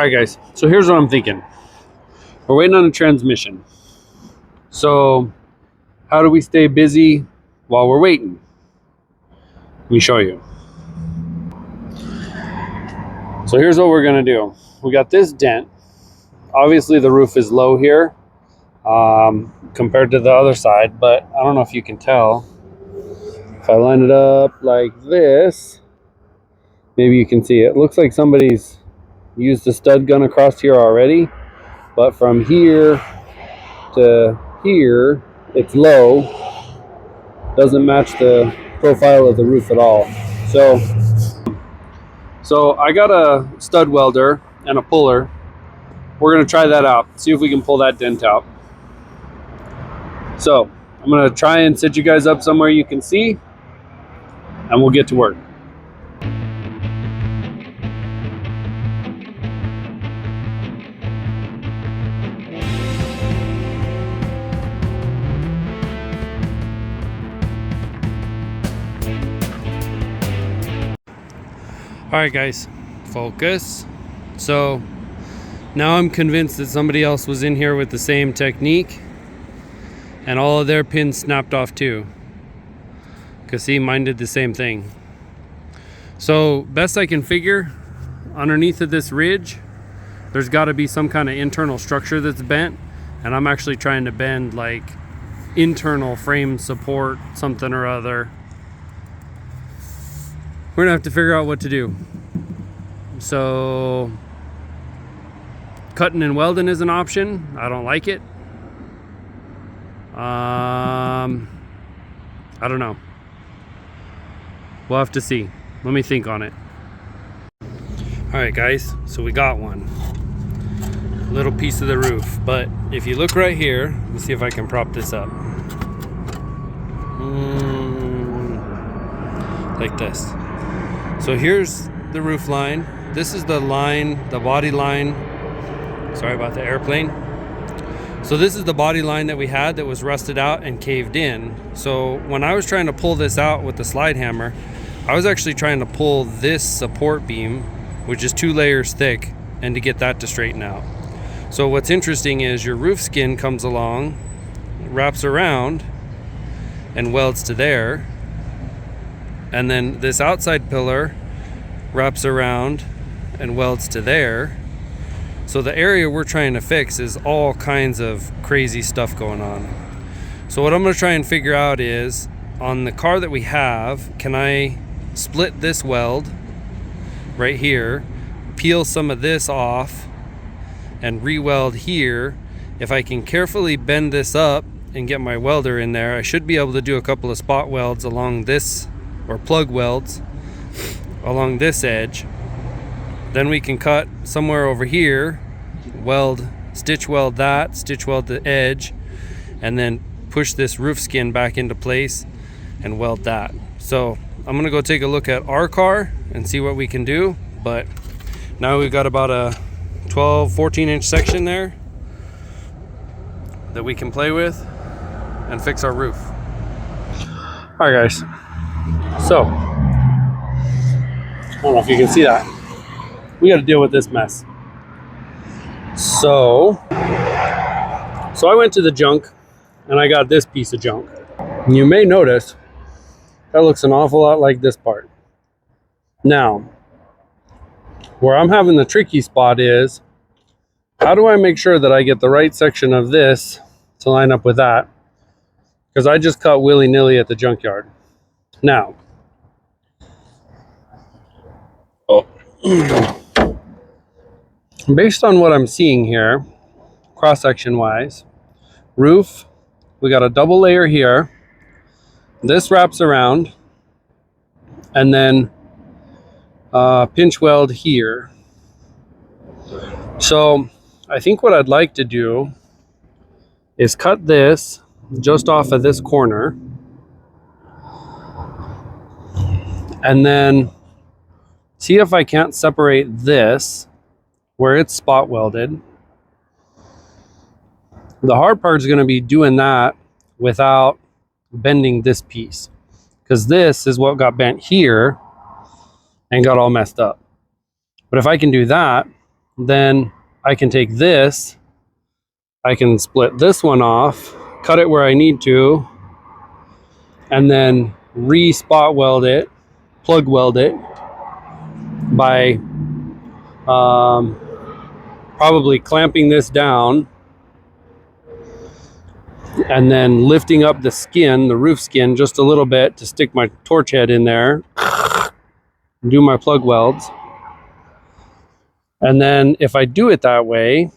right, guys, so here's what I'm thinking. We're waiting on a transmission. So how do we stay busy while we're waiting? Let me show you. So here's what we're gonna do. We got this dent. Obviously the roof is low here compared to the other side, but I don't know if you can tell. If I line it up like this, maybe you can see it. It looks like somebody's used a stud gun across here already, but from here to here, it's low. Doesn't match the profile of the roof at all. So I got a stud welder and a puller. We're gonna try that out, see if we can pull that dent out. So I'm gonna try and set you guys up somewhere you can see, and we'll get to work. All right, guys, focus. So now I'm convinced that somebody else was in here with the same technique and all of their pins snapped off too. Because see, mine did the same thing. So best I can figure, underneath of this ridge, there's got to be some kind of internal structure that's bent, and I'm actually trying to bend like internal frame support, something or other. We're gonna have to figure out what to do. So cutting and welding is an option. I don't like it. I don't know. We'll have to see. Let me think on it. All right, guys, so we got one little piece of the roof, but if you look right here, let me see if I can prop this up. Like this. So here's the roof line. This is the line, the body line. Sorry about the airplane. So this is the body line that we had that was rusted out and caved in. So when I was trying to pull this out with the slide hammer, I was actually trying to pull this support beam, which is 2 layers thick, and to get that to straighten out. So what's interesting is your roof skin comes along, wraps around, and welds to there. And then this outside pillar wraps around and welds to there. So the area we're trying to fix is all kinds of crazy stuff going on. So what I'm going to try and figure out is, on the car that we have, can I split this weld right here, peel some of this off, and re-weld here. If I can carefully bend this up and get my welder in there, I should be able to do a couple of spot welds along this, or plug welds along this edge. Then we can cut somewhere over here, weld, stitch weld that, stitch weld the edge, and then push this roof skin back into place and weld that. So I'm gonna go take a look at our car and see what we can do. But now we've got about a 12-14 inch section there that we can play with and fix our roof. All right, guys, so I don't know if you can see that. We got to deal with this mess. So I went to the junk and I got this piece of junk. You may notice that looks an awful lot like this part. Now, where I'm having the tricky spot is, how do I make sure that I get the right section of this to line up with that? Because I just cut willy-nilly at the junkyard. Now, based on what I'm seeing here, cross-section wise, roof, we got a double layer here. This wraps around, and then pinch weld here. So I think what I'd like to do is cut this just off of this corner, and then see if I can't separate this where it's spot welded. The hard part is going to be doing that without bending this piece, because this is what got bent here and got all messed up. But if I can do that, then I can take this, I can split this one off, cut it where I need to, and then re-spot weld it, plug weld it by probably clamping this down and then lifting up the skin, the roof skin, just a little bit to stick my torch head in there, do my plug welds. And then if I do it that way,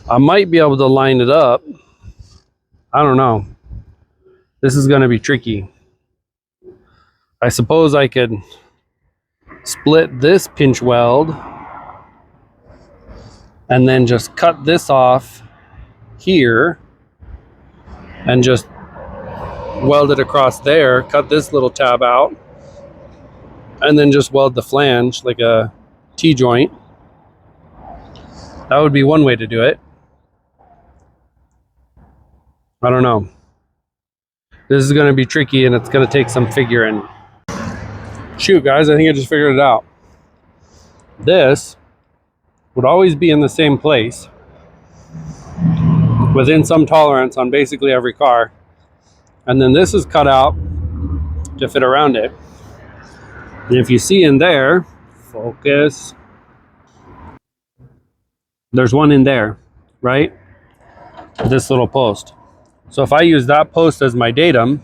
I might be able to line it up. I don't know. This is going to be tricky. I suppose I could split this pinch weld and then just cut this off here and just weld it across there, cut this little tab out, and then just weld the flange like a T-joint. That would be one way to do it. I don't know. This is going to be tricky and it's going to take some figuring. Shoot, guys, I think I just figured it out. This would always be in the same place within some tolerance on basically every car. And then this is cut out to fit around it. And if you see in there, focus, there's one in there, right? This little post. So if I use that post as my datum,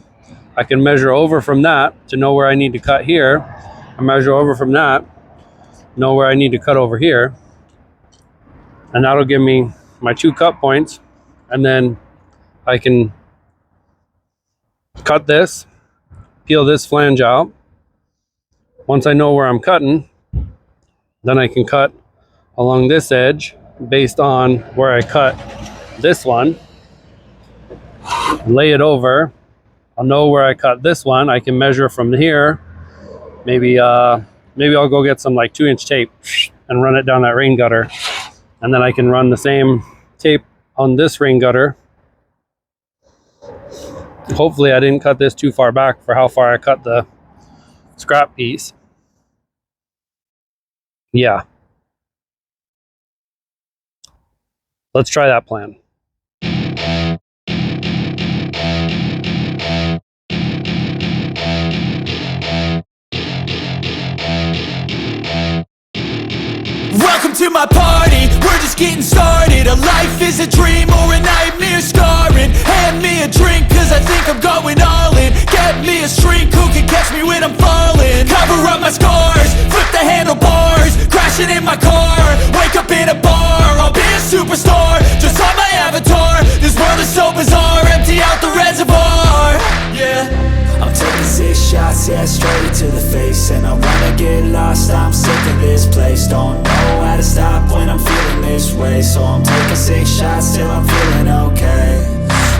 I can measure over from that to know where I need to cut here. I measure over from that, know where I need to cut over here. And that'll give me my 2 cut points. And then I can cut this, peel this flange out. Once I know where I'm cutting, then I can cut along this edge based on where I cut this one. Lay it over. I'll know where I cut this one. I can measure from here. Maybe I'll go get some like 2-inch tape and run it down that rain gutter. And then I can run the same tape on this rain gutter. Hopefully I didn't cut this too far back for how far I cut the scrap piece. Yeah. Let's try that plan. Welcome to my party, we're just getting started. A life is a dream or a nightmare scarring. Hand me a drink cause I think I'm going all in. Get me a shrink who can catch me when I'm falling. Cover up my scars, flip the handlebars. Crashing in my car, wake up in a bar. I'll be a superstar, just on my avatar. This world is so bizarre, empty out the reservoir. Yeah, I'm taking 6 shots, yeah, straight to the face. And I wanna get lost, I'm sick of this place. Don't know how to stop when I'm feeling this way. So I'm taking 6 shots till I'm feeling okay.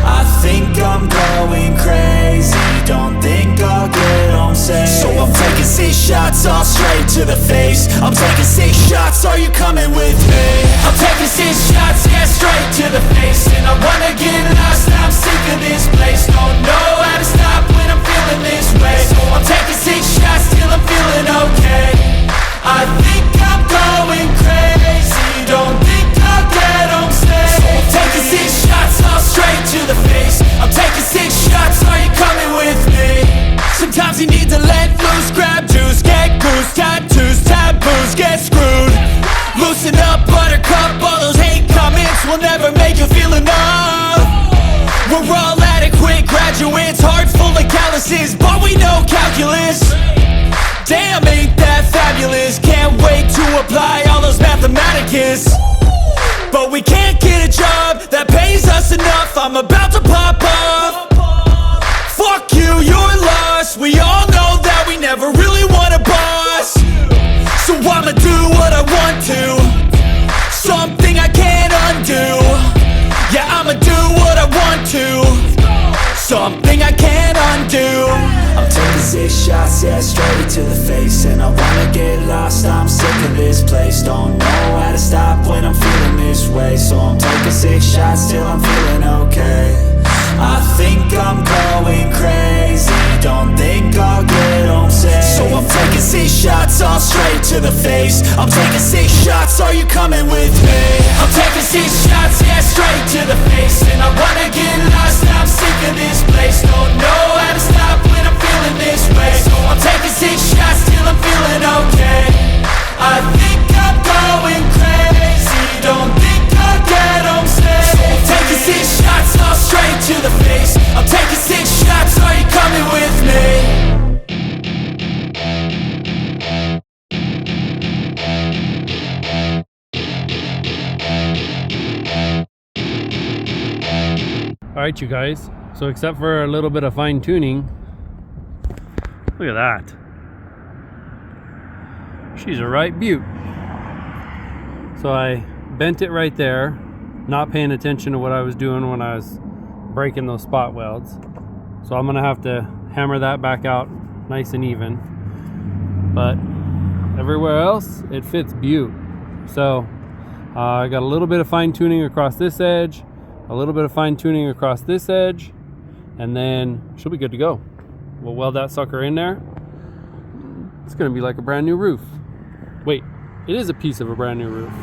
I think I'm going crazy, don't think I'll get home safe. So I'm taking 6 shots, all straight to the face. I'm taking 6 shots, are you coming with me? I'm taking 6 shots, yeah, straight to the face. And I wanna get lost, I'm sick of this place. Don't know how to stop when I'm feeling this way. So I'm taking 6 shots till I'm feeling okay. I think I'm going crazy, don't think I'll get home safe. So I'm taking 6 shots, all straight to the face. I'm taking 6 shots, are you coming with me? Sometimes you need to let loose, grab juice, get goose, tattoos, taboos, get screwed. Loosen up, buttercup, all those hate comments will never make you feel enough. We're all adequate graduates, heart full of calluses, but we know calculus. Damn, ain't that fabulous? Can't wait to apply all those mathematicus. But we can't get a job that pays us enough. I'm about to pop off. Fuck you, you're lost. We all know that we never really want a boss. So I'ma do what I want to, something I can't undo. Yeah, I'ma do what I want to, something I can't undo. I'm taking 6 shots, yeah, straight to the face. And I wanna get lost, I'm sick of this place. Don't know how to stop when I'm feeling this way. So I'm taking 6 shots till I'm feeling okay. I think I'm going crazy, don't think I'll get home safe. So I'm taking 6 shots, all straight to to the face. I'm taking 6 shots, are you coming with me? I'm taking 6 shots, yeah, straight to the face. And I wanna get lost, now I'm sick of this place. Don't know how to stop when I'm feeling this way. So I'm taking 6 shots till I'm feeling okay. I think I'm going crazy, don't think I'll get home safe. So I'm taking 6 shots, all straight to the face. I'm taking 6 shots, are you coming with me? Alright, you guys, so except for a little bit of fine tuning, look at that. She's a right beaut. So I bent it right there, not paying attention to what I was doing when I was breaking those spot welds. So I'm gonna have to hammer that back out nice and even. But everywhere else, it fits beaut. So I got a little bit of fine tuning across this edge, a little bit of fine tuning across this edge, and then she'll be good to go. We'll weld that sucker in there. It's gonna be like a brand new roof. Wait, it is a piece of a brand new roof.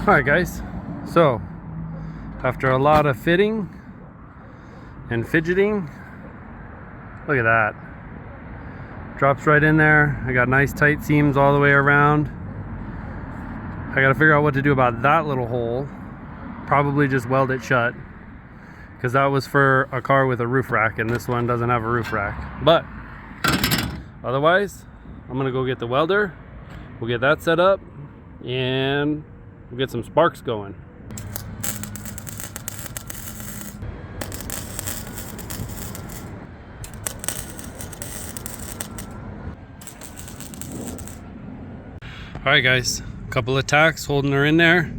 Alright guys, so after a lot of fitting and fidgeting, look at that. Drops right in there. I got nice tight seams all the way around. I gotta figure out what to do about that little hole. Probably just weld it shut, because that was for a car with a roof rack and this one doesn't have a roof rack. But otherwise, I'm gonna go get the welder. We'll get that set up and we'll get some sparks going. Alright guys, a couple of tacks holding her in there.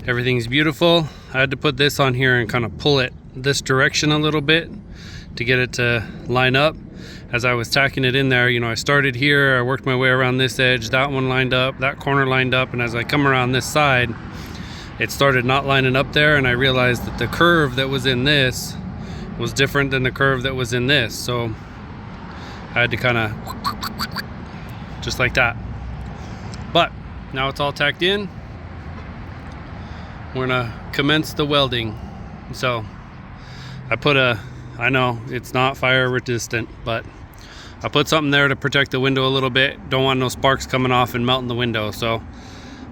Everything's beautiful. I had to put this on here and kind of pull it this direction a little bit to get it to line up. As I was tacking it in there, you know, I started here, I worked my way around this edge, that one lined up, that corner lined up, and as I come around this side, it started not lining up there, and I realized that the curve that was in this was different than the curve that was in this. So I had to kind of just like that. But now it's all tacked in. We're gonna commence the welding. So I put I know it's not fire resistant, but I put something there to protect the window a little bit. Don't want no sparks coming off and melting the window. So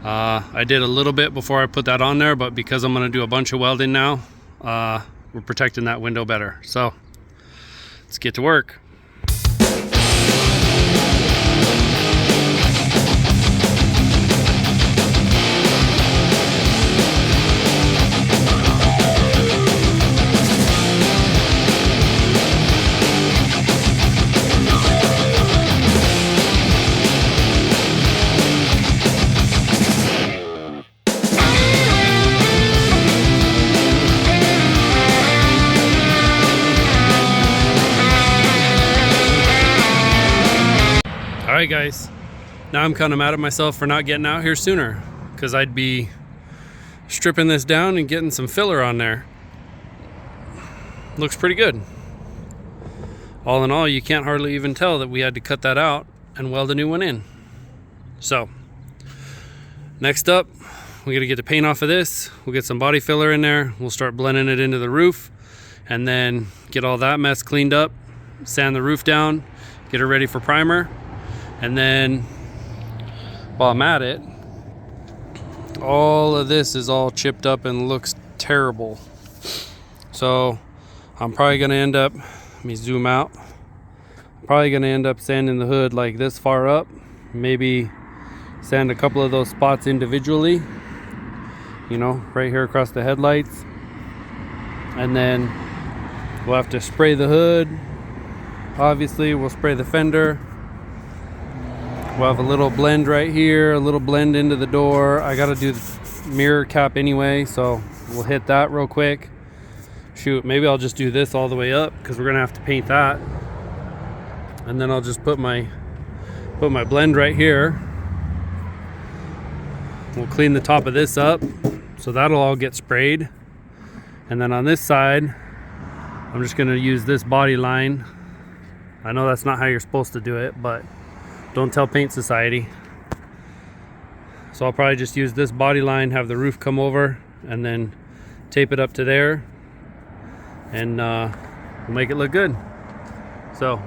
I did a little bit before I put that on there, but because I'm gonna do a bunch of welding now, we're protecting that window better. So let's get to work. Alright guys, now I'm kind of mad at myself for not getting out here sooner, because I'd be stripping this down and getting some filler on there. Looks pretty good. All in all, you can't hardly even tell that we had to cut that out and weld a new one in. So next up, we got to get the paint off of this. We'll get some body filler in there. We'll start blending it into the roof and then get all that mess cleaned up, sand the roof down, get her ready for primer. And then while I'm at it, all of this is all chipped up and looks terrible. So I'm probably gonna end up, let me zoom out, probably gonna end up sanding the hood like this far up, maybe sand a couple of those spots individually, you know, right here across the headlights. And then we'll have to spray the hood. Obviously we'll spray the fender. We'll have a little blend right here, a little blend into the door. I gotta do the mirror cap anyway, so we'll hit that real quick. shoot, maybe I'll just do this all the way up because we're gonna have to paint that. And then I'll just put my blend right here. We'll clean the top of this up, so that'll all get sprayed. And then on this side, I'm just gonna use this body line. I know that's not how you're supposed to do it, but don't tell Paint Society. So I'll probably just use this body line, have the roof come over, and then tape it up to there, and we'll make it look good. So,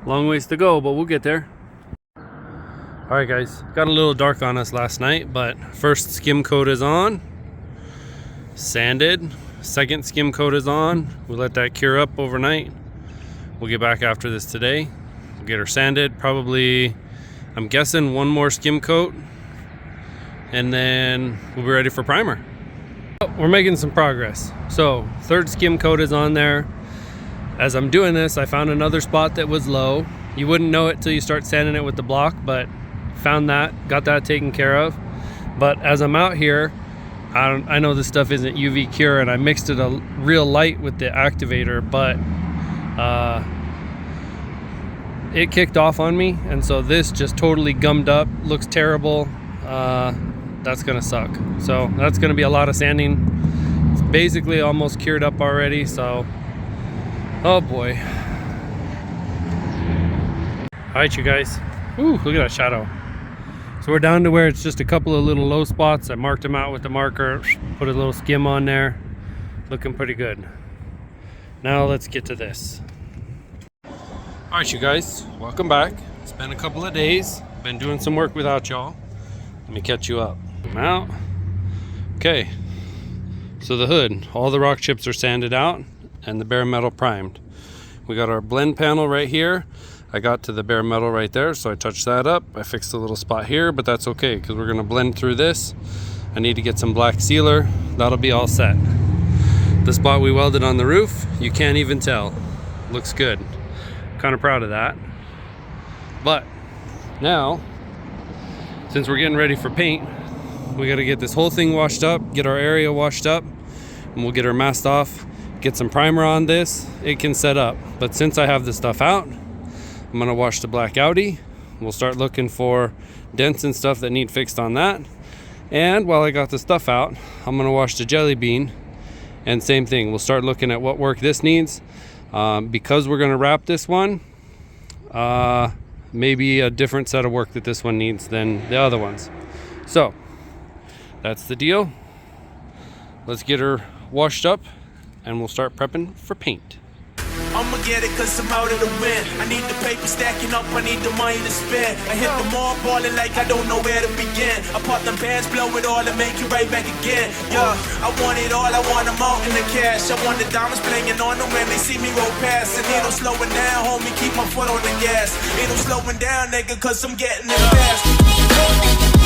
long ways to go, but we'll get there. Alright guys, got a little dark on us last night, but first skim coat is on, sanded. Second skim coat is on. We let that cure up overnight. We'll get back after this today. We'll get her sanded, probably, I'm guessing one more skim coat, and then we'll be ready for primer. We're making some progress. So third skim coat is on there. As I'm doing this, I found another spot that was low. You wouldn't know it till you start sanding it with the block, but found that, got that taken care of. But as I'm out here, I know this stuff isn't UV cure, and I mixed it a real light with the activator, but it kicked off on me, and so this just totally gummed up, looks terrible. That's gonna suck. So that's gonna be a lot of sanding. It's basically almost cured up already, so oh boy. All right, you guys. Ooh, look at that shadow. So we're down to where it's just a couple of little low spots. I marked them out with the marker, put a little skim on there. Looking pretty good. Now let's get to this. All right, you guys, welcome back. It's been a couple of days. Been doing some work without y'all. Let me catch you up. I'm out. Okay, so the hood, all the rock chips are sanded out and the bare metal primed. We got our blend panel right here. I got to the bare metal right there, so I touched that up. I fixed a little spot here, but that's okay because we're gonna blend through this. I need to get some black sealer. That'll be all set. The spot we welded on the roof, you can't even tell. Looks good. Kind of proud of that. But now, since we're getting ready for paint, we gotta get this whole thing washed up, get our area washed up, and we'll get her masked off, get some primer on this. It can set up. But since I have this stuff out, I'm gonna wash the black Audi. We'll start looking for dents and stuff that need fixed on that. And while I got the stuff out, I'm gonna wash the jelly bean. And same thing, we'll start looking at what work this needs. Because we're gonna wrap this one, maybe a different set of work that this one needs than the other ones. So, that's the deal. Let's get her washed up and we'll start prepping for paint. I'ma get it cause I'm out of the wind. I need the paper stacking up, I need the money to spend. I hit the mall balling like I don't know where to begin. I pop them bands, blow it all and make it right back again. Yeah, I want it all, I want them all in the cash. I want the diamonds playing on them when they see me roll past. And ain't no slowing down, homie, keep my foot on the gas. Ain't no slowing down, nigga, cause I'm getting it fast.